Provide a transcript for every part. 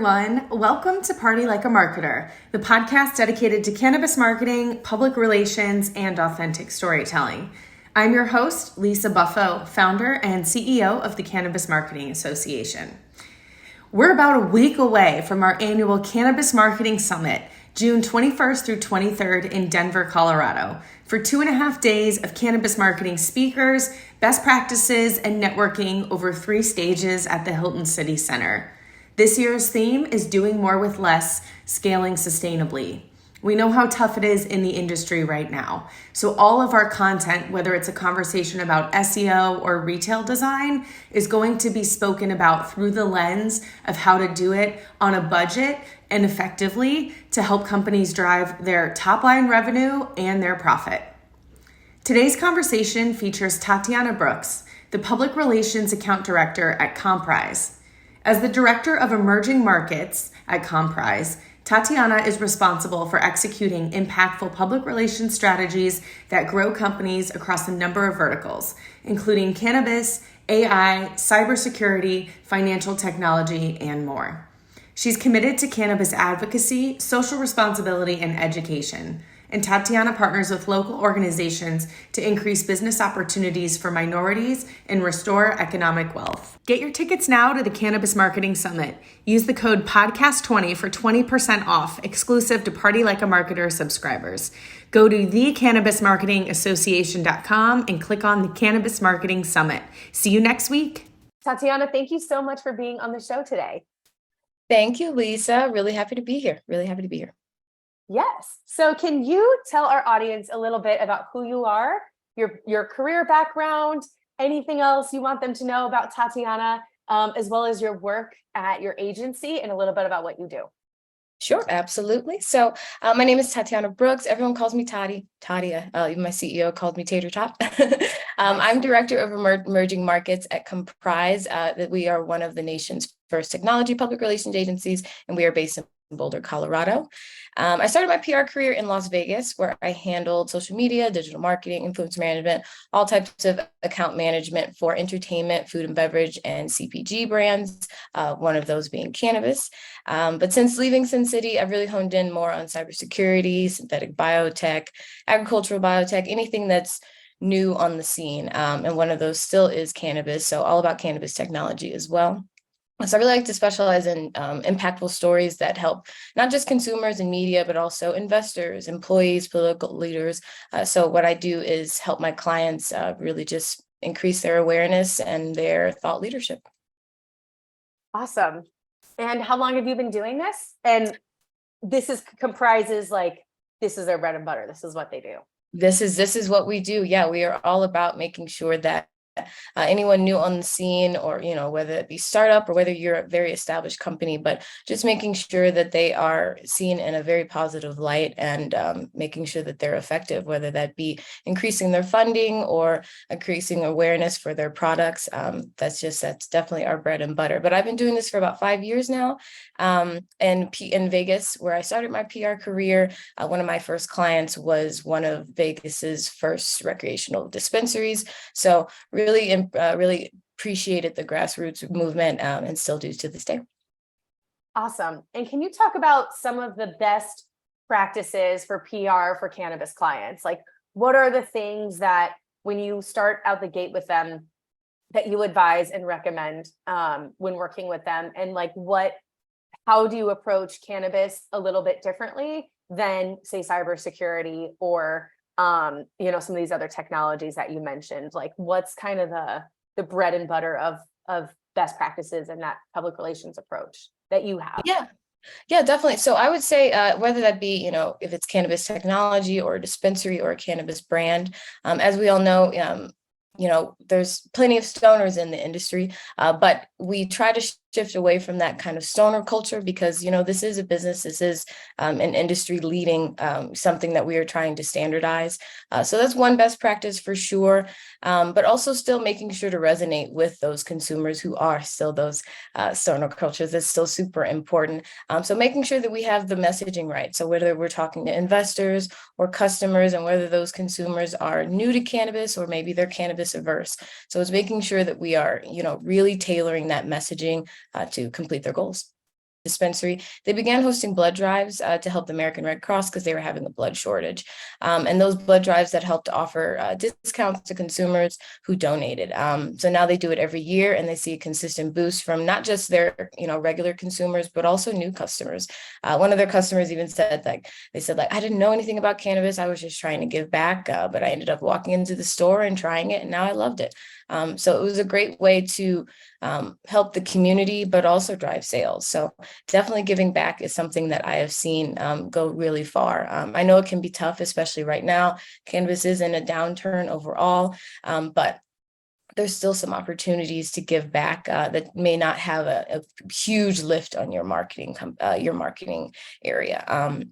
everyone. Welcome to Party Like a Marketer, the podcast dedicated to cannabis marketing, public relations, and authentic storytelling. I'm your host, Lisa Buffo, founder and CEO of the Cannabis Marketing Association. We're about a week away from our annual Cannabis Marketing Summit, June 21st through 23rd in Denver, Colorado, for 2.5 days of cannabis marketing speakers, best practices, and networking over 3 stages at the Hilton City Center. This year's theme is doing more with less, scaling sustainably. We know how tough it is in the industry right now. So all of our content, whether it's a conversation about SEO or retail design, is going to be spoken about through the lens of how to do it on a budget and effectively to help companies drive their top line revenue and their profit. Today's conversation features Tatiyana Brooks, the Public Relations Account Director at Comprise. As the Director of Emerging Markets at Comprise, Tatiyana is responsible for executing impactful public relations strategies that grow companies across a number of verticals, including cannabis, AI, cybersecurity, financial technology, and more. She's committed to cannabis advocacy, social responsibility, and education. And Tatiyana partners with local organizations to increase business opportunities for minorities and restore economic wealth. Get your tickets now to the Cannabis Marketing Summit. Use the code PODCAST20 for 20% off, exclusive to Party Like a Marketer subscribers. Go to thecannabismarketingassociation.com and click on the Cannabis Marketing Summit. See you next week. Tatiyana, thank you so much for being on the show today. Thank you, Lisa. Really happy to be here. Yes. So can you tell our audience a little bit about who you are, your career background, anything else you want them to know about Tatiyana, as well as your work at your agency and a little bit about what you do? Sure, absolutely. So my name is Tatiyana Brooks. Everyone calls me Tatia. Even my CEO called me Tater Tot. I'm Director of Emerging Markets at Comprise. That we are one of the nation's first technology public relations agencies, and we are based in Boulder, Colorado. I started my PR career in Las Vegas, where I handled social media, digital marketing, influence management, all types of account management for entertainment, food and beverage, and CPG brands, one of those being cannabis. But since leaving Sin City, I've really honed in more on cybersecurity, synthetic biotech, agricultural biotech, anything that's new on the scene. And one of those still is cannabis, so all about cannabis technology as well. So I really like to specialize in impactful stories that help not just consumers and media, but also investors, employees, political leaders. So what I do is help my clients really just increase their awareness and their thought leadership. Awesome. And how long have you been doing this? And this comprises like, this is their bread and butter. This is what they do. This is what we do. Yeah, we are all about making sure that anyone new on the scene, or whether it be startup or whether you're a very established company, but just making sure that they are seen in a very positive light and making sure that they're effective, whether that be increasing their funding or increasing awareness for their products. That's definitely our bread and butter. But I've been doing this for about 5 years now. In Vegas, where I started my PR career, one of my first clients was one of Vegas's first recreational dispensaries. So really appreciated the grassroots movement and still do to this day. Awesome. And can you talk about some of the best practices for PR for cannabis clients? Like, what are the things that when you start out the gate with them that you advise and recommend when working with them? And like, how do you approach cannabis a little bit differently than, say, cybersecurity or some of these other technologies that you mentioned? Like, what's kind of the bread and butter of best practices and that public relations approach that you have? Yeah, definitely. So I would say whether that be, if it's cannabis technology or a dispensary or a cannabis brand, as we all know, there's plenty of stoners in the industry, but we try to shift away from that kind of stoner culture because, this is a business, this is an industry leading something that we are trying to standardize. So that's one best practice for sure, but also still making sure to resonate with those consumers who are still those stoner cultures. That's still super important. So making sure that we have the messaging right. So whether we're talking to investors or customers and whether those consumers are new to cannabis or maybe they're cannabis averse. So it's making sure that we are, really tailoring that messaging to complete their goals. dispensary, they began hosting blood drives to help the American Red Cross because they were having a blood shortage. And those blood drives that helped offer discounts to consumers who donated. So now they do it every year, and they see a consistent boost from not just their, regular consumers, but also new customers. One of their customers even said, I didn't know anything about cannabis. I was just trying to give back, but I ended up walking into the store and trying it, and now I loved it. So it was a great way to help the community, but also drive sales. So definitely giving back is something that I have seen go really far. I know it can be tough, especially right now. Cannabis is in a downturn overall, but there's still some opportunities to give back that may not have a huge lift on your marketing area.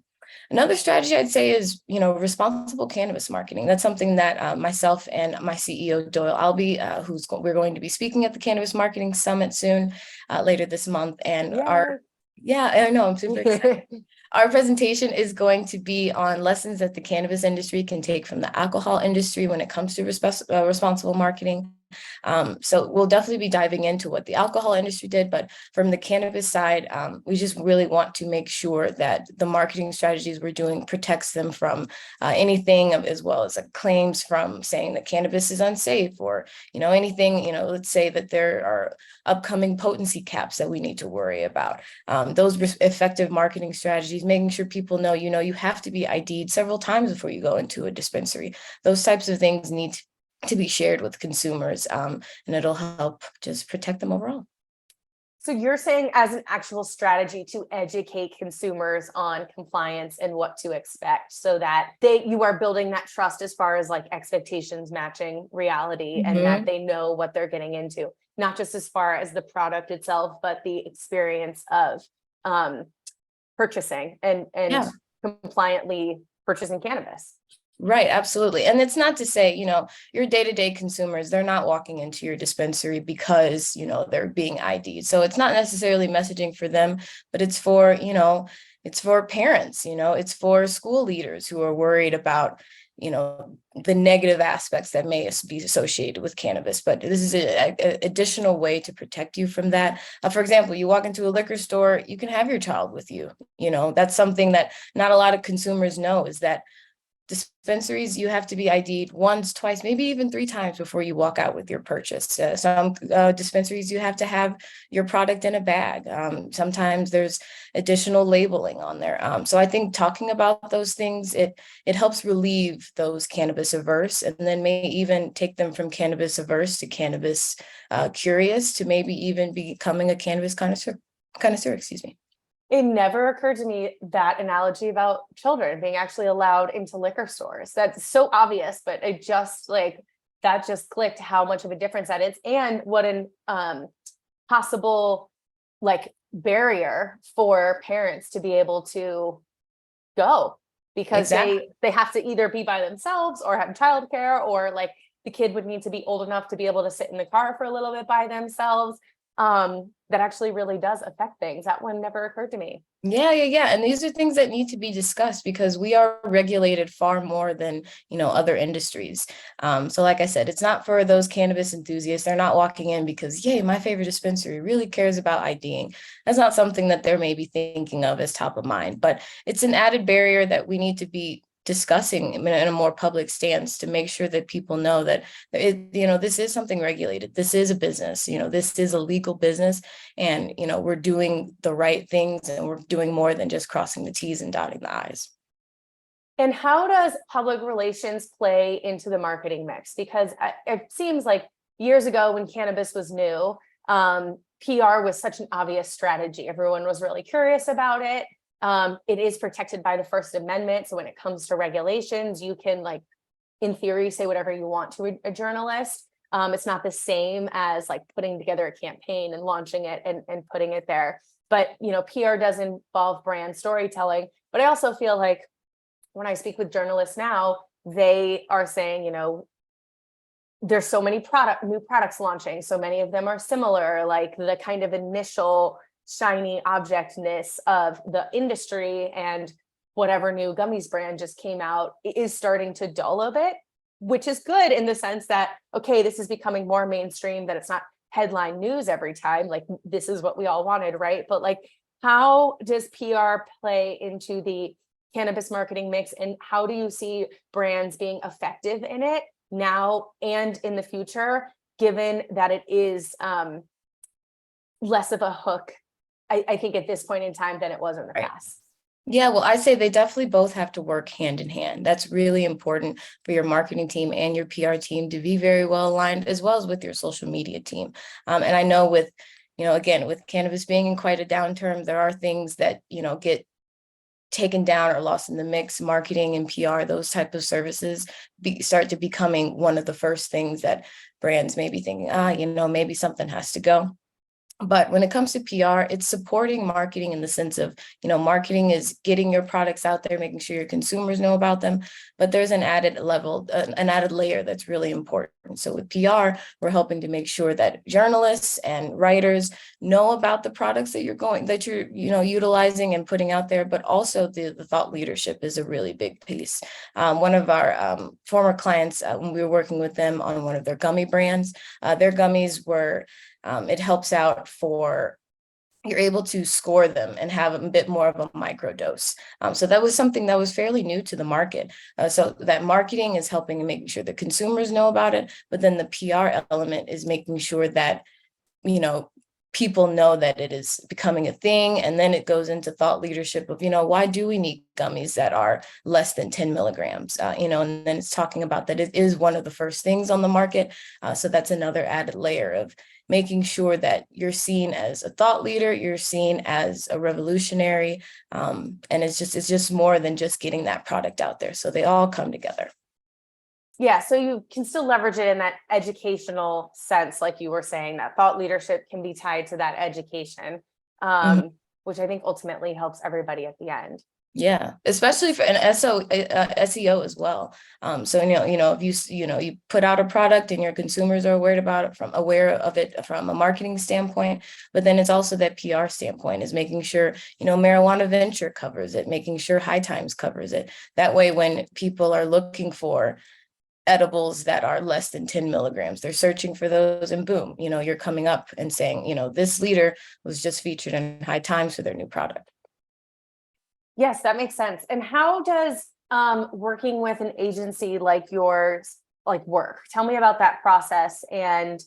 Another strategy I'd say is, responsible cannabis marketing. That's something that myself and my CEO, Doyle Albee, we're going to be speaking at the Cannabis Marketing Summit soon, later this month. And I know, I'm super excited. Our presentation is going to be on lessons that the cannabis industry can take from the alcohol industry when it comes to responsible marketing. So we'll definitely be diving into what the alcohol industry did, but from the cannabis side, we just really want to make sure that the marketing strategies we're doing protects them from anything, as well as claims from saying that cannabis is unsafe, or anything, let's say that there are upcoming potency caps that we need to worry about. Those effective marketing strategies, making sure people know, you have to be ID'd several times before you go into a dispensary. Those types of things need to be shared with consumers, and it'll help just protect them overall. So you're saying, as an actual strategy to educate consumers on compliance and what to expect, so that you are building that trust as far as expectations matching reality, and that they know what they're getting into, not just as far as the product itself, but the experience of purchasing and compliantly purchasing cannabis. Right, absolutely. And it's not to say, your day-to-day consumers, they're not walking into your dispensary because, they're being ID'd. So it's not necessarily messaging for them, but it's for, it's for parents, it's for school leaders who are worried about, the negative aspects that may be associated with cannabis. But this is an additional way to protect you from that. For example, you walk into a liquor store, you can have your child with you. That's something that not a lot of consumers know, is that dispensaries, you have to be ID'd once, twice, maybe even 3 times before you walk out with your purchase. Some dispensaries, you have to have your product in a bag. Sometimes there's additional labeling on there. So I think talking about those things, it helps relieve those cannabis averse, and then may even take them from cannabis averse to cannabis curious, to maybe even becoming a cannabis connoisseur, excuse me. It never occurred to me, that analogy about children being actually allowed into liquor stores. That's so obvious, but it just that just clicked how much of a difference that is, and what an possible barrier for parents to be able to go, because they have to either be by themselves or have childcare, or the kid would need to be old enough to be able to sit in the car for a little bit by themselves. That actually really does affect things. That one never occurred to me. Yeah. And these are things that need to be discussed, because we are regulated far more than, other industries. So like I said, it's not for those cannabis enthusiasts. They're not walking in because, yay, my favorite dispensary really cares about IDing. That's not something that they're maybe thinking of as top of mind, but it's an added barrier that we need to be discussing in a more public stance, to make sure that people know that this is something regulated. This is a business, this is a legal business, and we're doing the right things, and we're doing more than just crossing the T's and dotting the I's. And how does public relations play into the marketing mix? Because it seems like years ago, when cannabis was new, PR was such an obvious strategy. Everyone was really curious about it. It is protected by the First Amendment. So when it comes to regulations, you can in theory, say whatever you want to a journalist. It's not the same as putting together a campaign and launching it and putting it there. But, PR does involve brand storytelling. But I also feel like when I speak with journalists now, they are saying, there's so many new products launching. So many of them are similar, the kind of initial shiny objectness of the industry, and whatever new gummies brand just came out is starting to dull a bit, which is good in the sense that, okay, this is becoming more mainstream, that it's not headline news every time. This is what we all wanted, right? But how does PR play into the cannabis marketing mix, and how do you see brands being effective in it now and in the future, given that it is less of a hook, I think, at this point in time than it was in the Right. past? Yeah, well, I say they definitely both have to work hand in hand. That's really important for your marketing team and your PR team to be very well aligned, as well as with your social media team. And I know with, again, with cannabis being in quite a downturn, there are things that, get taken down or lost in the mix. Marketing and PR, those type of services start to becoming one of the first things that brands may be thinking, maybe something has to go. But when it comes to PR, it's supporting marketing in the sense of, marketing is getting your products out there, making sure your consumers know about them. But there's an added level, an added layer that's really important. So with PR, we're helping to make sure that journalists and writers know about the products that you're utilizing and putting out there. But also the thought leadership is a really big piece. One of our former clients, when we were working with them on one of their gummy brands, their gummies were it helps out for you're able to score them and have a bit more of a micro dose. So that was something that was fairly new to the market. So that marketing is helping and making sure the consumers know about it, but then the PR element is making sure that, people know that it is becoming a thing. And then it goes into thought leadership of, why do we need gummies that are less than 10 milligrams? And then it's talking about that it is one of the first things on the market. So that's another added layer of making sure that you're seen as a thought leader, you're seen as a revolutionary. And it's just more than just getting that product out there. So they all come together. Yeah, so you can still leverage it in that educational sense, like you were saying, that thought leadership can be tied to that education, which I think ultimately helps everybody at the end. Yeah, especially for an SEO as well. So if you put out a product and your consumers are aware of it from a marketing standpoint, but then it's also that PR standpoint is making sure Marijuana Venture covers it, making sure High Times covers it. That way, when people are looking for edibles that are less than 10 milligrams, they're searching for those, and boom, you're coming up and saying, this leader was just featured in High Times for their new product. Yes, that makes sense. And how does working with an agency like yours work? Tell me about that process and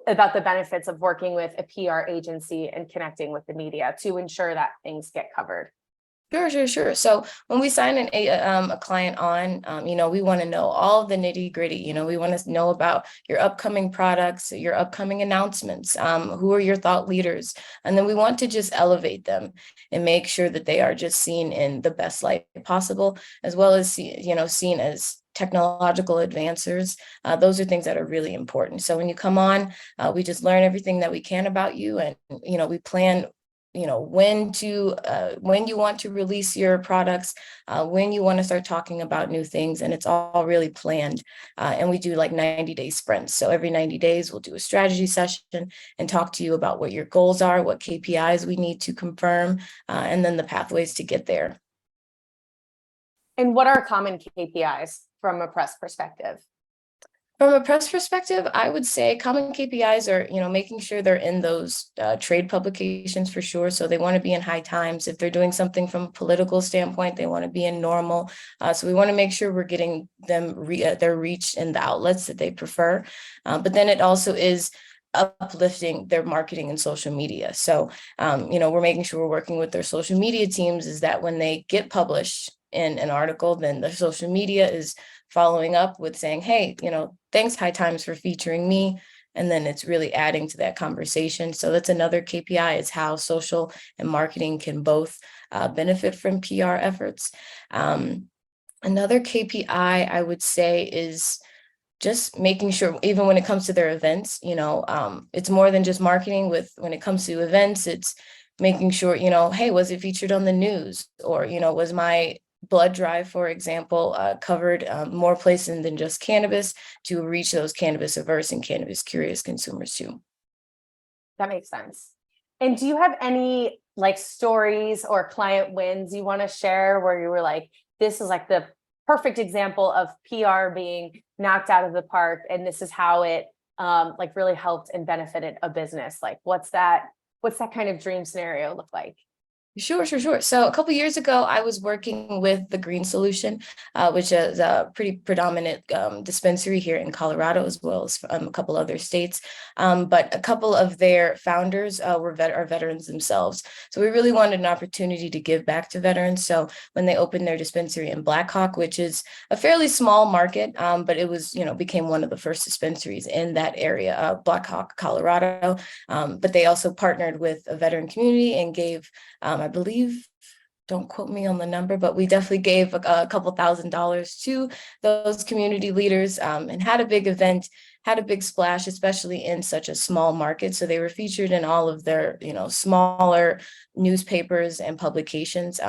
about the benefits of working with a PR agency and connecting with the media to ensure that things get covered. Sure. So when we sign a client on, we want to know all the nitty gritty. We want to know about your upcoming products, your upcoming announcements, who are your thought leaders, and then we want to just elevate them and make sure that they are just seen in the best light possible, as well as seen as technological advancers. Those are things that are really important. So when you come on, we just learn everything that we can about you, and we plan when you want to release your products, when you want to start talking about new things, and it's all really planned. And we do like 90-day sprints. So every 90 days, we'll do a strategy session and talk to you about what your goals are, what KPIs we need to confirm, and then the pathways to get there. And what are common KPIs from a press perspective? From a press perspective, I would say common KPIs are, making sure they're in those trade publications for sure. So they want to be in High Times. If they're doing something from a political standpoint, they want to be in Normal. So we want to make sure we're getting them their reach in the outlets that they prefer. But then it also is uplifting their marketing and social media. So, we're making sure we're working with their social media teams, is that when they get published in an article, then the social media is following up with saying, hey, thanks High Times for featuring me. And then it's really adding to that conversation. So that's another KPI, is how social and marketing can both benefit from PR efforts. Another KPI I would say is just making sure, even when it comes to their events, it's more than just marketing. When it comes to events, it's making sure, hey, was it featured on the news? Or, was my blood drive, for example, covered more places than just cannabis, to reach those cannabis averse and cannabis curious consumers too. That makes sense. And do you have any stories or client wins you want to share where you were like, this is the perfect example of PR being knocked out of the park, and this is how it really helped and benefited a business? What's that what's that kind of dream scenario look like? Sure. So a couple of years ago, I was working with the Green Solution, which is a pretty predominant dispensary here in Colorado, as well as a couple other states. But a couple of their founders are veterans themselves. So we really wanted an opportunity to give back to veterans. So when they opened their dispensary in Black Hawk, which is a fairly small market, but it was, became one of the first dispensaries in that area, Black Hawk, Colorado. But they also partnered with a veteran community and gave I believe, don't quote me on the number, but we definitely gave a couple $1,000s to those community leaders and had a big event, had a big splash, especially in such a small market. So they were featured in all of their, smaller newspapers and publications,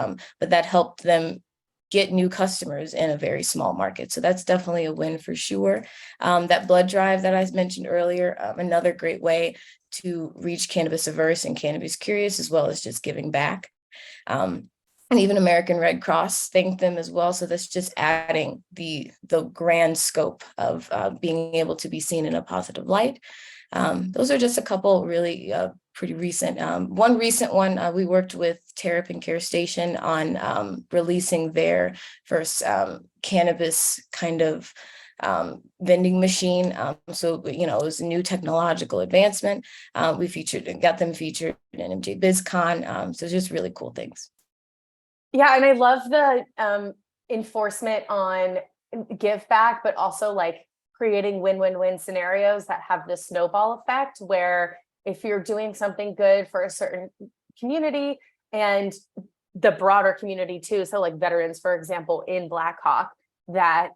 but that helped them get new customers in a very small market. So that's definitely a win for sure. That blood drive that I mentioned earlier, another great way to reach cannabis averse and cannabis curious, as well as just giving back. And even American Red Cross thanked them as well. So that's just adding the grand scope of being able to be seen in a positive light. Those are just a couple really pretty recent. One recent one, we worked with Terrapin Care Station on releasing their first cannabis kind of vending machine. So, it was a new technological advancement. We got them featured in MJ BizCon. So just really cool things. Yeah. And I love the enforcement on give back, but also like creating win-win-win scenarios that have this snowball effect, where if you're doing something good for a certain community and the broader community too, so like veterans, for example, in Black Hawk, that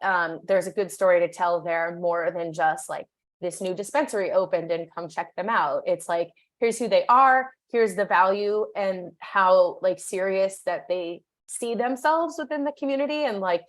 there's a good story to tell there, more than just like this new dispensary opened and come check them out. It's like, here's who they are, here's the value, and how like serious that they see themselves within the community, and like,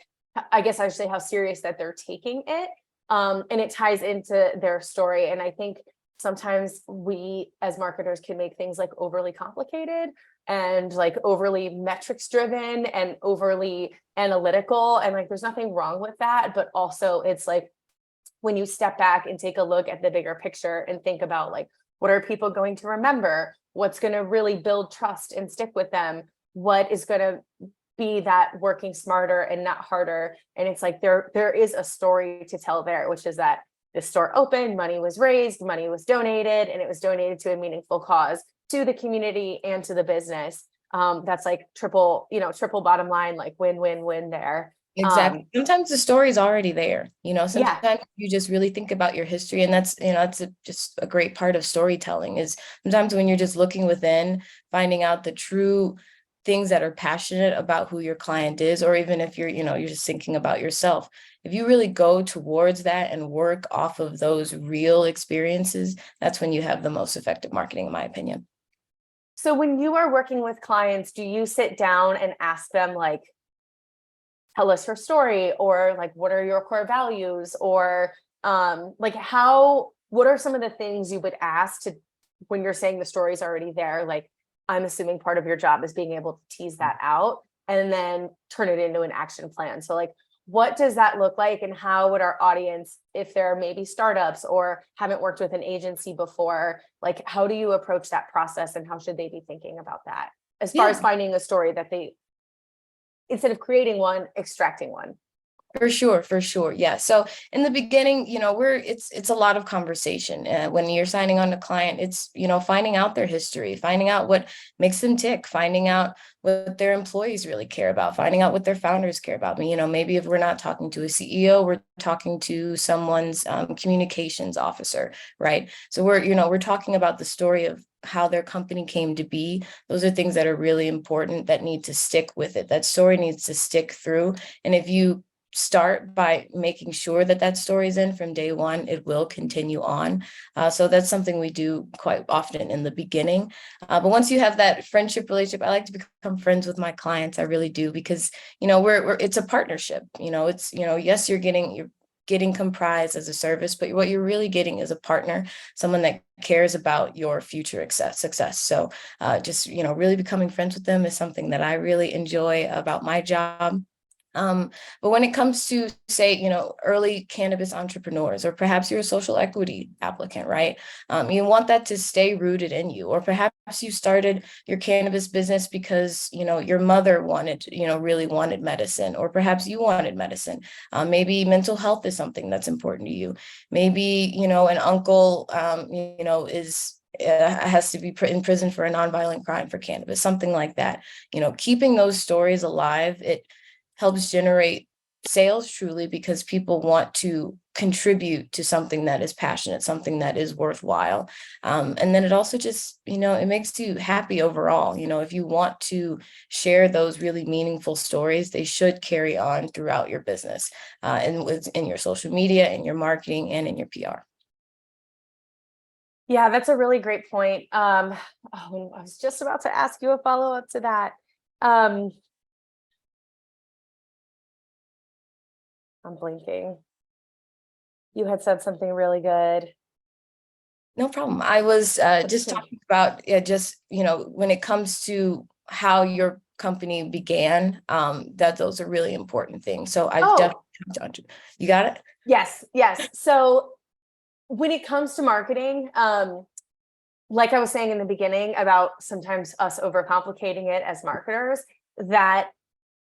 I guess I should say how serious that they're taking it. And it ties into their story. And I think sometimes we as marketers can make things like overly complicated and like overly metrics driven and overly analytical. And like, there's nothing wrong with that. But also it's like, when you step back and take a look at the bigger picture and think about like, what are people going to remember? What's going to really build trust and stick with them? What is going to be that working smarter and not harder? And it's like, there is a story to tell there, which is that the store opened, money was raised, money was donated, and it was donated to a meaningful cause, to the community and to the business. That's like triple bottom line, like win there. Exactly. Sometimes the story is already there. Sometimes Yeah. you just really think about your history, and that's, just a great part of storytelling, is sometimes when you're just looking within, finding out the true things that are passionate about who your client is, or even if you're just thinking about yourself. If you really go towards that and work off of those real experiences, that's when you have the most effective marketing, in my opinion. So when you are working with clients, do you sit down and ask them like, tell us your story, or like, what are your core values, or what are some of the things you would ask to, when you're saying the story's already there? Like, I'm assuming part of your job is being able to tease that out and then turn it into an action plan. So like, what does that look like, and how would our audience, if they're maybe startups or haven't worked with an agency before, like, how do you approach that process, and how should they be thinking about that as far as finding a story that they, instead of creating one, extracting one? For sure. Yeah. So in the beginning, it's a lot of conversation. When you're signing on a client, it's, finding out their history, finding out what makes them tick, finding out what their employees really care about, finding out what their founders care about. Maybe if we're not talking to a CEO, we're talking to someone's communications officer, right? So we're talking about the story of how their company came to be. Those are things that are really important, that need to stick with it. That story needs to stick through. And if you start by making sure that story is in from day one, it will continue on. So that's something we do quite often in the beginning. But once you have that friendship relationship, I like to become friends with my clients. I really do, because, it's a partnership. Yes, you're getting Comprise as a service, but what you're really getting is a partner, someone that cares about your future success. So just, really becoming friends with them is something that I really enjoy about my job. But when it comes to, say, early cannabis entrepreneurs, or perhaps you're a social equity applicant, right? You want that to stay rooted in you, or perhaps you started your cannabis business because, your mother wanted, really wanted medicine, or perhaps you wanted medicine. Maybe mental health is something that's important to you. Maybe, an uncle, has to be in prison for a nonviolent crime for cannabis, something like that. Keeping those stories alive, it helps generate sales, truly, because people want to contribute to something that is passionate, something that is worthwhile. And then it also just, it makes you happy overall. If you want to share those really meaningful stories, they should carry on throughout your business, and in your social media, in your marketing, and in your PR. Yeah, that's a really great point. I was just about to ask you a follow-up to that. I'm blinking. You had said something really good. No problem. I was just Okay. talking about, when it comes to how your company began, that those are really important things. So I definitely, you got it? Yes. So when it comes to marketing, like I was saying in the beginning about sometimes us overcomplicating it as marketers, that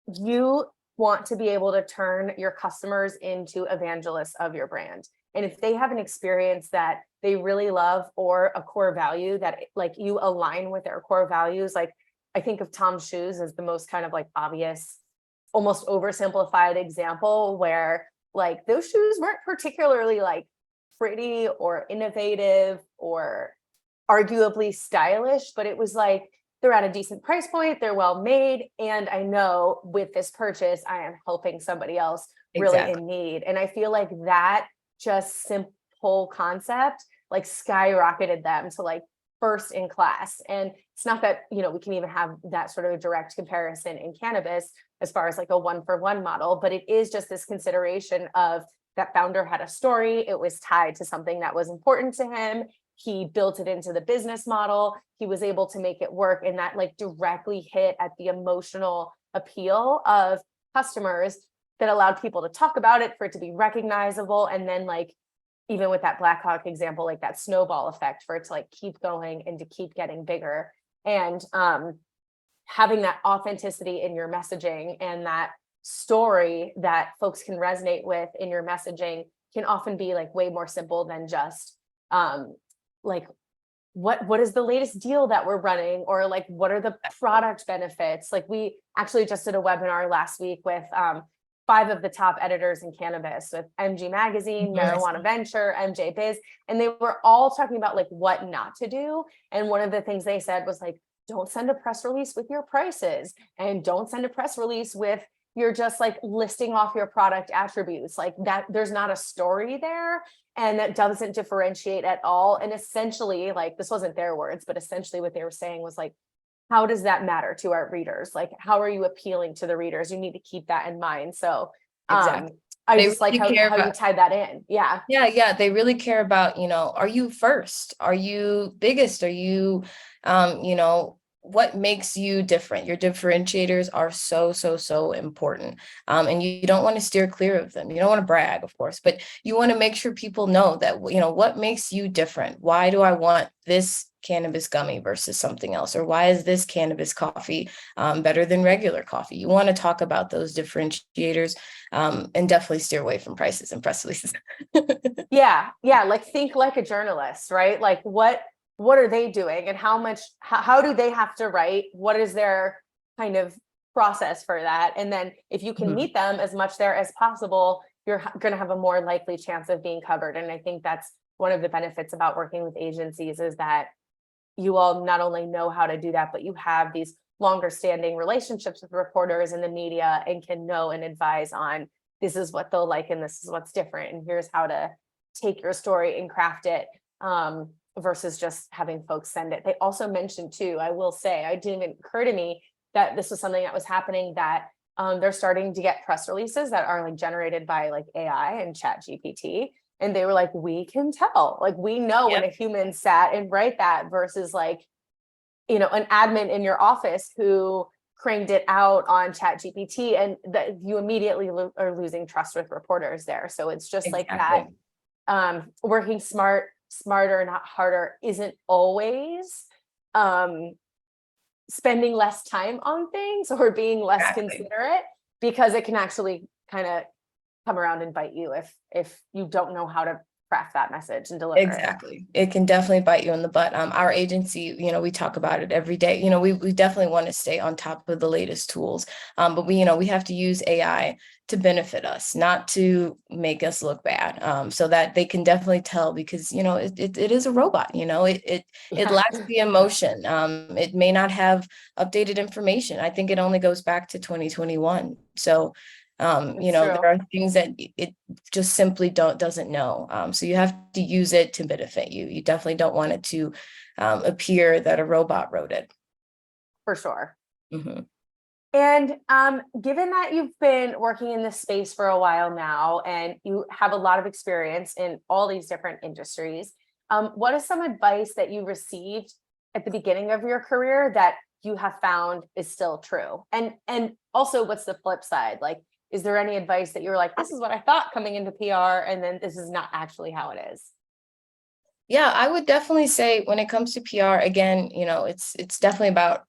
you want to be able to turn your customers into evangelists of your brand. And if they have an experience that they really love, or a core value that like you align with their core values, like I think of Tom's shoes as the most kind of like obvious, almost oversimplified example, where like those shoes weren't particularly like pretty or innovative or arguably stylish, but it was like they're at a decent price point, they're well made, and I know with this purchase I am helping somebody else really Exactly. in need. And I feel like that just simple concept like skyrocketed them to like first in class. And it's not that, we can even have that sort of direct comparison in cannabis as far as like a 1-for-1 model, but it is just this consideration of that founder had a story, it was tied to something that was important to him, he built it into the business model, he was able to make it work, and that like directly hit at the emotional appeal of customers that allowed people to talk about it, for it to be recognizable, and then like even with that Blackhawk example, like that snowball effect for it to like keep going and to keep getting bigger. And having that authenticity in your messaging and that story that folks can resonate with in your messaging can often be like way more simple than just like what is the latest deal that we're running, or like what are the product benefits. Like we actually just did a webinar last week with 5 of the top editors in cannabis, with MG Magazine, Marijuana Venture, MJ Biz, and they were all talking about like what not to do. And one of the things they said was like, don't send a press release with your prices, and don't send a press release with you're just like listing off your product attributes, like that there's not a story there, and that doesn't differentiate at all. And essentially, like, this wasn't their words, but essentially what they were saying was like, how does that matter to our readers? Like, how are you appealing to the readers? You need to keep that in mind. So Exactly. I They just like really how you tied that in. Yeah. Yeah, they really care about, are you first? Are you biggest? Are you, what makes you different? Your differentiators are so important. And you don't want to steer clear of them. You don't want to brag, of course, but you want to make sure people know that, what makes you different? Why do I want this cannabis gummy versus something else? Or why is this cannabis coffee better than regular coffee? You want to talk about those differentiators, and definitely steer away from prices and press releases. Yeah. Like think like a journalist, right? Like what are they doing, and how do they have to write? What is their kind of process for that? And then if you can meet them as much there as possible, you're going to have a more likely chance of being covered. And I think that's one of the benefits about working with agencies, is that you all not only know how to do that, but you have these longer standing relationships with reporters and the media, and can know and advise on this is what they'll like and this is what's different, and here's how to take your story and craft it, versus just having folks send it. They also mentioned too, I will say, it didn't even occur to me that this was something that was happening, that they're starting to get press releases that are like generated by like AI and Chat GPT. And they were like, we can tell, like, we know when a human sat and write that versus like, an admin in your office who cranked it out on ChatGPT, and that you immediately are losing trust with reporters there. So it's just like that. Working smarter, not harder, isn't always spending less time on things or being less considerate, because it can actually kind of come around and bite you if you don't know how to craft that message and deliver Exactly. It can definitely bite you in the butt. Our agency, we talk about it every day. We definitely want to stay on top of the latest tools. But we have to use AI to benefit us, not to make us look bad. So that they can definitely tell, because, it is a robot, it lacks the emotion. It may not have updated information. I think it only goes back to 2021. So there are things that it just simply doesn't know. So you have to use it to benefit you. You definitely don't want it to appear that a robot wrote it. For sure. Mm-hmm. And given that you've been working in this space for a while now, and you have a lot of experience in all these different industries, what is some advice that you received at the beginning of your career that you have found is still true? And also, what's the flip side? Like, is there any advice that you're like, this is what I thought coming into PR, and then this is not actually how it is? Yeah, I would definitely say when it comes to PR, again, it's definitely about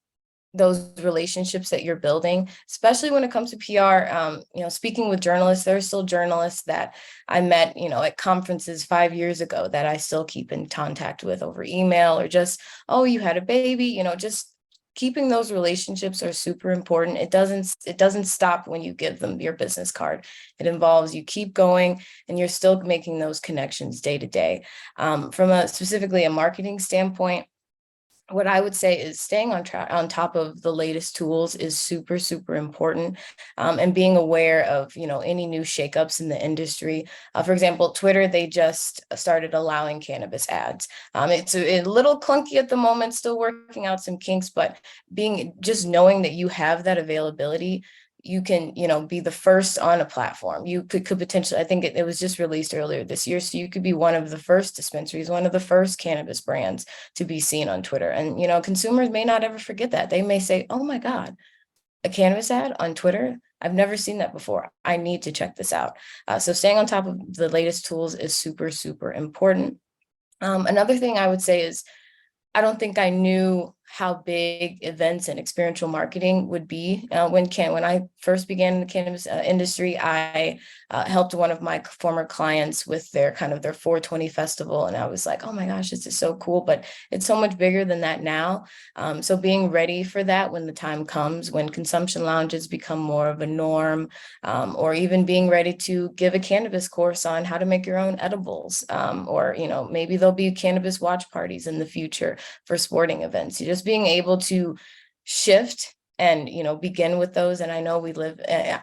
those relationships that you're building, especially when it comes to PR. Speaking with journalists, there are still journalists that I met, at conferences 5 years ago that I still keep in contact with over email, or just, oh, you had a baby, just keeping those relationships are super important. It doesn't stop when you give them your business card. It involves you keep going, and you're still making those connections day to day. From specifically a marketing standpoint, what I would say is staying on top of the latest tools is super, super important, and being aware of, any new shakeups in the industry. For example, Twitter, they just started allowing cannabis ads. It's a little clunky at the moment, still working out some kinks, but just knowing that you have that availability, you can, be the first on a platform. You could potentially, I think it was just released earlier this year. So you could be one of the first dispensaries, one of the first cannabis brands to be seen on Twitter. And, consumers may not ever forget that. They may say, oh my God, a cannabis ad on Twitter? I've never seen that before. I need to check this out. So staying on top of the latest tools is super, super important. Another thing I would say is, I don't think I knew how big events and experiential marketing would be. When I first began in the cannabis industry, I helped one of my former clients with their 420 festival. And I was like, oh my gosh, this is so cool, but it's so much bigger than that now. So being ready for that when the time comes, when consumption lounges become more of a norm, or even being ready to give a cannabis course on how to make your own edibles, or, maybe there'll be cannabis watch parties in the future for sporting events. You just being able to shift and, begin with those. And I know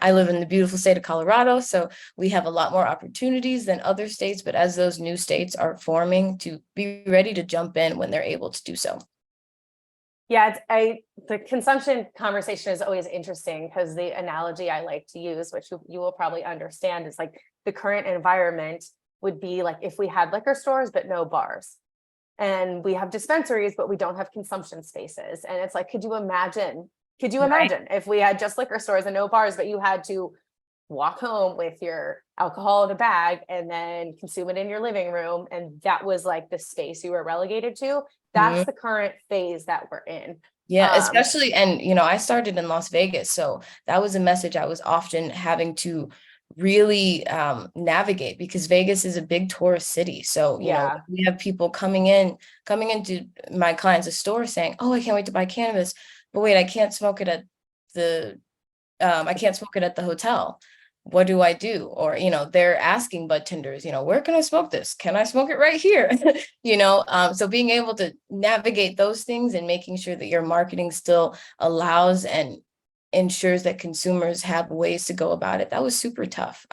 I live in the beautiful state of Colorado, so we have a lot more opportunities than other states, but as those new states are forming, to be ready to jump in when they're able to do so. Yeah, the consumption conversation is always interesting, because the analogy I like to use, which you will probably understand, is like the current environment would be like if we had liquor stores but no bars, and we have dispensaries but we don't have consumption spaces. And it's like, could you imagine if we had just liquor stores and no bars, but you had to walk home with your alcohol in a bag and then consume it in your living room, and that was like the space you were relegated to? That's the current phase that we're in. Yeah, especially, and I started in Las Vegas, so that was a message I was often having to really navigate, because Vegas is a big tourist city. So we have people coming into my clients' store saying, oh, I can't wait to buy cannabis, but wait, I can't smoke it at the hotel. What do I do? Or, they're asking bud tenders, where can I smoke this? Can I smoke it right here? So being able to navigate those things and making sure that your marketing still allows and ensures that consumers have ways to go about it, that was super tough.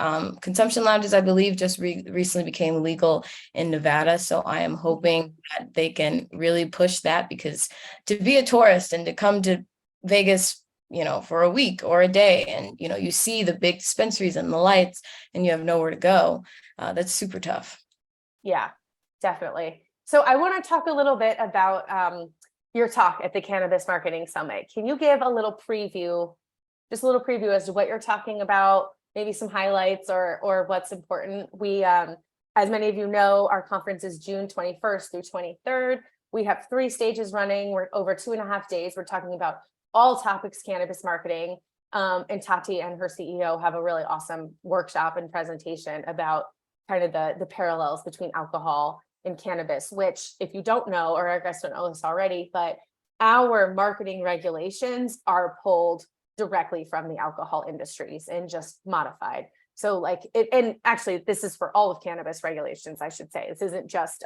Consumption lounges, I believe, just recently became legal in Nevada. So I am hoping that they can really push that, because to be a tourist and to come to Vegas, for a week or a day, and, you see the big dispensaries and the lights and you have nowhere to go, that's super tough. Yeah, definitely. So I want to talk a little bit about your talk at the Cannabis Marketing Summit. Can you give a little preview, just a little preview as to what you're talking about, maybe some highlights or what's important? We, as many of you know, our conference is June 21st through 23rd. We have 3 stages running. We're over 2.5 days. We're talking about all topics cannabis marketing. And Tati and her CEO have a really awesome workshop and presentation about kind of the parallels between alcohol and cannabis, which, if you don't know, or I guess don't know this already, but our marketing regulations are pulled directly from the alcohol industries and just modified. So like it, and actually this is for all of cannabis regulations, I should say. This isn't just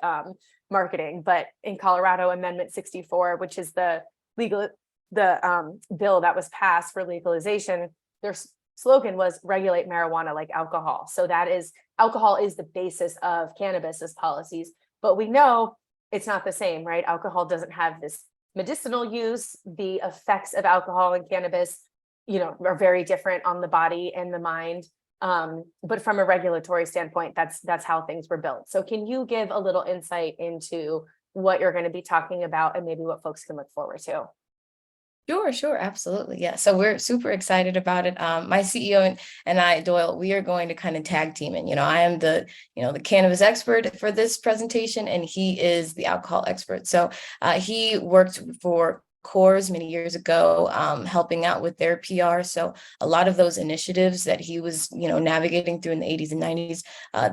marketing, but in Colorado, Amendment 64, which is the bill that was passed for legalization, their slogan was regulate marijuana like alcohol. So that is, alcohol is the basis of cannabis's policies, but we know it's not the same, right? Alcohol doesn't have this medicinal use. The effects of alcohol and cannabis, are very different on the body and the mind. But from a regulatory standpoint, that's how things were built. So can you give a little insight into what you're going to be talking about and maybe what folks can look forward to? Sure, absolutely. Yeah. So we're super excited about it. My CEO and I, Doyle, we are going to kind of tag team. And, I am the cannabis expert for this presentation, and he is the alcohol expert. So he worked for Coors many years ago, helping out with their PR. So a lot of those initiatives that he was, navigating through in the 80s and 90s,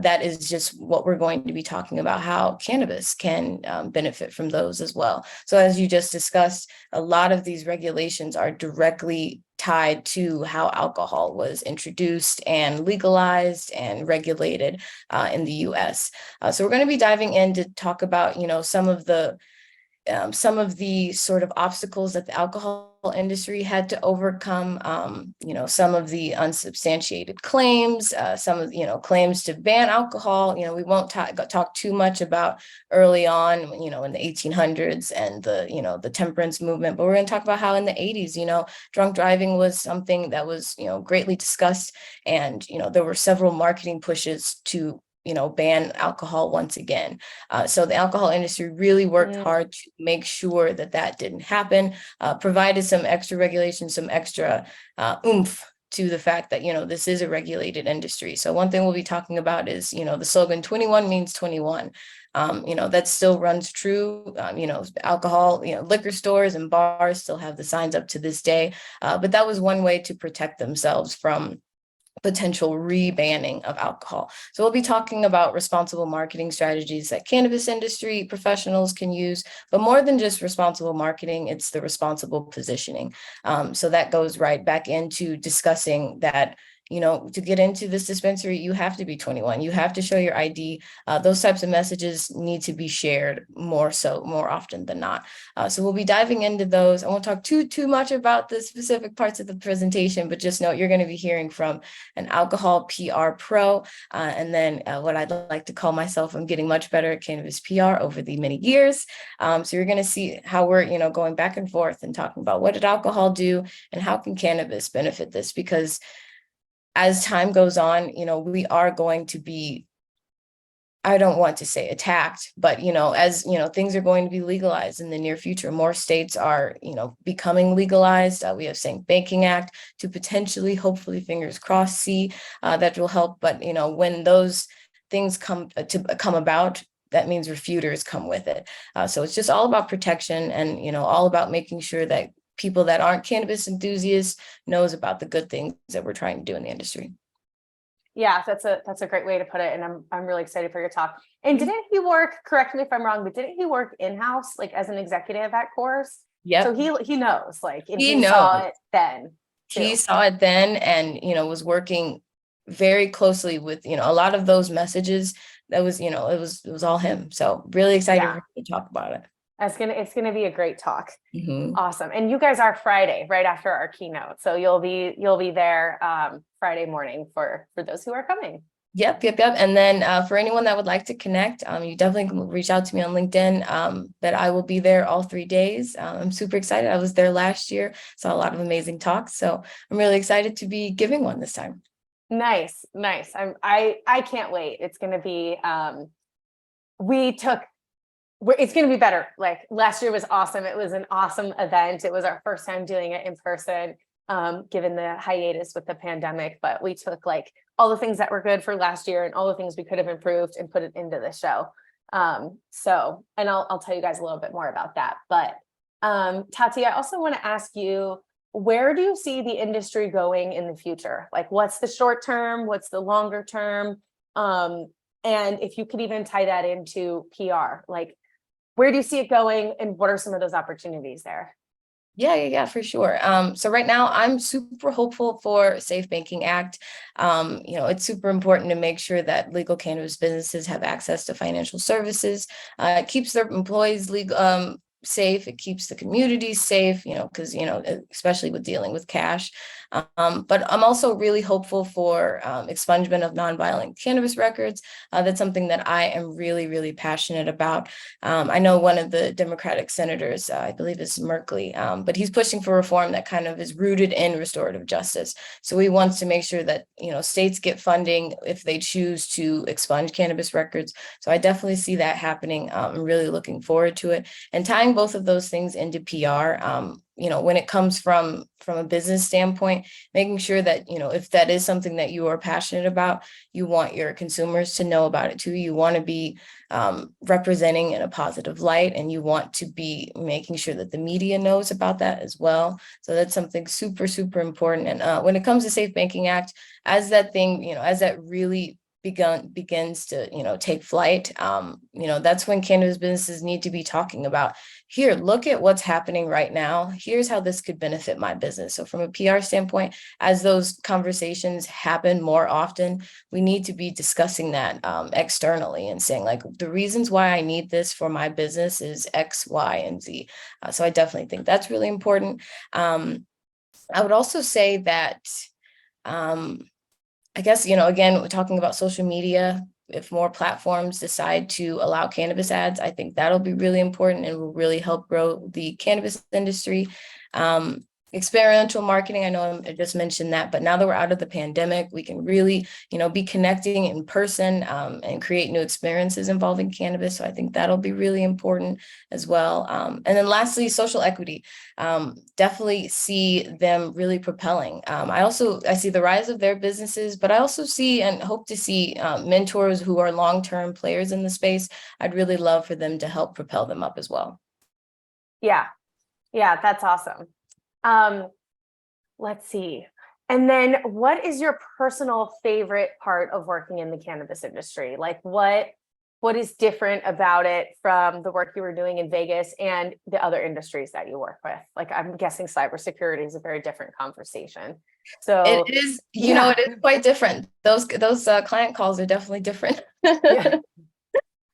that is just what we're going to be talking about, how cannabis can benefit from those as well. So as you just discussed, a lot of these regulations are directly tied to how alcohol was introduced and legalized and regulated in the US. So we're going to be diving in to talk about, some of the sort of obstacles that the alcohol industry had to overcome, some of the unsubstantiated claims, some of, claims to ban alcohol. We won't talk too much about early on, in the 1800s and the temperance movement, but we're going to talk about how in the 80s, drunk driving was something that was, greatly discussed. And, there were several marketing pushes to ban alcohol once again. So the alcohol industry really worked hard to make sure that didn't happen, provided some extra regulation, some extra oomph to the fact that, this is a regulated industry. So one thing we'll be talking about is, the slogan 21 means 21. That still runs true. Alcohol, liquor stores and bars still have the signs up to this day. But that was one way to protect themselves from potential re-banning of alcohol. So we'll be talking about responsible marketing strategies that cannabis industry professionals can use, but more than just responsible marketing, it's the responsible positioning. So that goes right back into discussing that, to get into this dispensary, you have to be 21. You have to show your ID. Those types of messages need to be shared more often than not. So we'll be diving into those. I won't talk too much about the specific parts of the presentation, but just know you're going to be hearing from an alcohol PR pro, and then what I'd like to call myself, I'm getting much better at cannabis PR over the many years. So you're going to see how we're, going back and forth and talking about what did alcohol do and how can cannabis benefit this? Because as time goes on, we are going to be, I don't want to say attacked, but, as, things are going to be legalized in the near future, more states are, becoming legalized. We have Safe Banking Act to potentially, hopefully, fingers crossed, see that will help. But, when those things come about, that means refuters come with it. So it's just all about protection and, all about making sure that people that aren't cannabis enthusiasts knows about the good things that we're trying to do in the industry. Yeah, that's a great way to put it. And I'm really excited for your talk. And didn't he work, correct me if I'm wrong, but didn't he work in-house, like as an executive at Coors? Yeah. So he knows, like, and he knows. Saw it then. Too. He saw it then and, was working very closely with, a lot of those messages. That was, it was all him. So really excited to talk about it. It's gonna be a great talk. Mm-hmm. Awesome. And you guys are Friday, right after our keynote. So you'll be there Friday morning for those who are coming. Yep. And then for anyone that would like to connect, you definitely can reach out to me on LinkedIn. That I will be there all 3 days. I'm super excited. I was there last year, saw a lot of amazing talks. So I'm really excited to be giving one this time. Nice. I can't wait. It's gonna be we took it's going to be better. Like last year was awesome. It was an awesome event. It was our first time doing it in person, given the hiatus with the pandemic, but we took like all the things that were good for last year and all the things we could have improved and put it into the show. And I'll tell you guys a little bit more about that. But Tati, I also want to ask you, where do you see the industry going in the future? Like, what's the short term? What's the longer term? And if you could even tie that into PR, like, where do you see it going and what are some of those opportunities there? Yeah, for sure. So right now I'm super hopeful for Safe Banking Act. It's super important to make sure that legal cannabis businesses have access to financial services. It keeps their employees legal, safe. It keeps the community safe, because, especially with dealing with cash. But I'm also really hopeful for expungement of nonviolent cannabis records. That's something that I am really, really passionate about. I know one of the Democratic senators, I believe is Merkley, but he's pushing for reform that kind of is rooted in restorative justice. So he wants to make sure that, states get funding if they choose to expunge cannabis records. So I definitely see that happening. I'm really looking forward to it. And tying both of those things into PR, when it comes from a business standpoint, making sure that, if that is something that you are passionate about, you want your consumers to know about it too. You want to be representing in a positive light, and you want to be making sure that the media knows about that as well. So that's something super, super important. And when it comes to Safe Banking Act, as that thing, as that really begins to take flight, that's when cannabis businesses need to be talking about, here, look at what's happening right now, here's how this could benefit my business. So from a PR standpoint, as those conversations happen more often, we need to be discussing that externally and saying, like, the reasons why I need this for my business is X, Y, and Z. So I definitely think that's really important. I would also say that I guess, again, we're talking about social media. If more platforms decide to allow cannabis ads, I think that'll be really important and will really help grow the cannabis industry. Experiential marketing, I know I just mentioned that, but now that we're out of the pandemic, we can really, be connecting in person and create new experiences involving cannabis. So I think that'll be really important as well. And then lastly, social equity. Definitely see them really propelling. I see the rise of their businesses, but I also see and hope to see mentors who are long-term players in the space. I'd really love for them to help propel them up as well. Yeah, that's awesome. Let's see. And then what is your personal favorite part of working in the cannabis industry? Like what is different about it from the work you were doing in Vegas and the other industries that you work with? Like, I'm guessing cybersecurity is a very different conversation. So it is, it is quite different. Those client calls are definitely different. Yeah.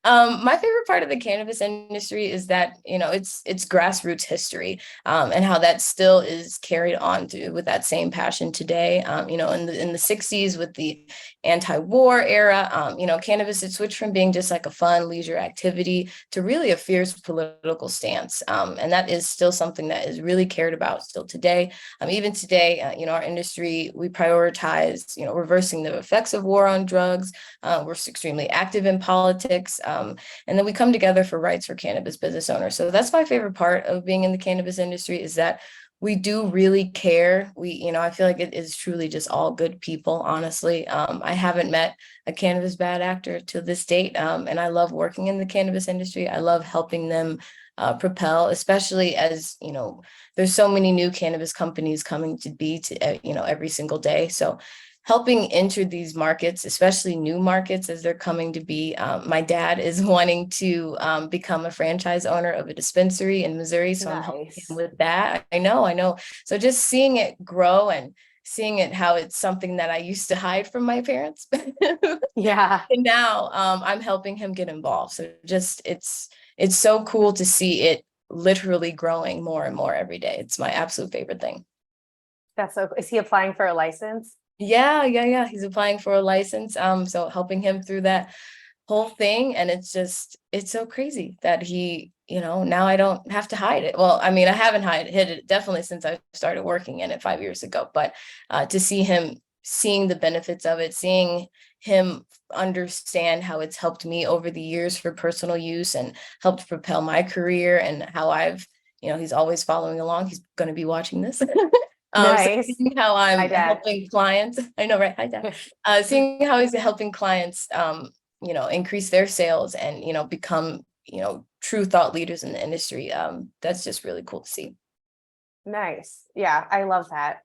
My favorite part of the cannabis industry is that, it's grassroots history, and how that still is carried on with that same passion today. In the 60s with the anti-war era, cannabis had switched from being just like a fun leisure activity to really a fierce political stance. And that is still something that is really cared about still today. Even today, our industry, we prioritize, reversing the effects of war on drugs. We're extremely active in politics. And then we come together for rights for cannabis business owners. So that's my favorite part of being in the cannabis industry, is that we do really care. I feel like it is truly just all good people, honestly. I haven't met a cannabis bad actor to this date. And I love working in the cannabis industry. I love helping them propel, especially as, there's so many new cannabis companies coming to be every single day. So helping enter these markets, especially new markets as they're coming to be. My dad is wanting to become a franchise owner of a dispensary in Missouri. So I'm helping him with that. I know. So just seeing it grow and seeing it, how it's something that I used to hide from my parents. Yeah. And now I'm helping him get involved. So just, it's so cool to see it literally growing more and more every day. It's my absolute favorite thing. That's so cool. Is he applying for a license? Yeah. He's applying for a license. So helping him through that whole thing. And it's so crazy that he, now I don't have to hide it. Well, I mean, I haven't hid it definitely since I started working in it 5 years ago, but to see him seeing the benefits of it, seeing him understand how it's helped me over the years for personal use and helped propel my career, and how I've, he's always following along. He's going to be watching this. So Nice. seeing how Hi, I'm Dad. helping clients, I know, right? Hi, Dad. Seeing how he's helping clients, increase their sales and, become, true thought leaders in the industry. That's just really cool to see. Nice. Yeah, I love that.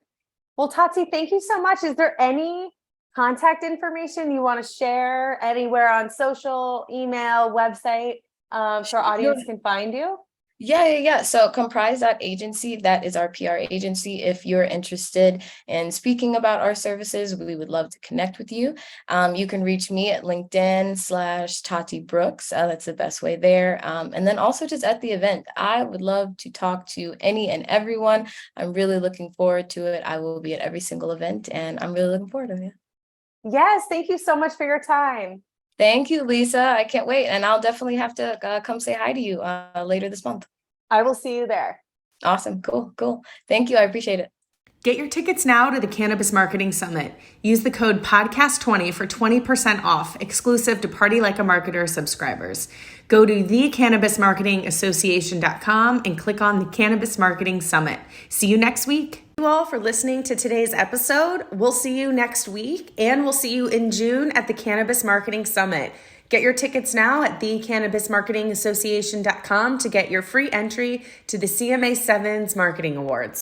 Well, Tati, thank you so much. Is there any contact information you want to share anywhere on social, email, website, so our audience can find you? Yeah. So Comprise.agency, that is our PR agency. If you're interested in speaking about our services, we would love to connect with you. You can reach me at LinkedIn/Tati Brooks. That's the best way there. And then also just at the event, I would love to talk to any and everyone. I'm really looking forward to it. I will be at every single event, and I'm really looking forward to it. Yes, thank you so much for your time. Thank you, Lisa. I can't wait. And I'll definitely have to come say hi to you later this month. I will see you there. Awesome. Cool. Thank you. I appreciate it. Get your tickets now to the Cannabis Marketing Summit. Use the code podcast20 for 20% off, exclusive to Party Like a Marketer subscribers. Go to thecannabismarketingassociation.com and click on the Cannabis Marketing Summit. See you next week. Thank you all for listening to today's episode. We'll see you next week, and we'll see you in June at the Cannabis Marketing Summit. Get your tickets now at thecannabismarketingassociation.com to get your free entry to the CMA 7's Marketing Awards.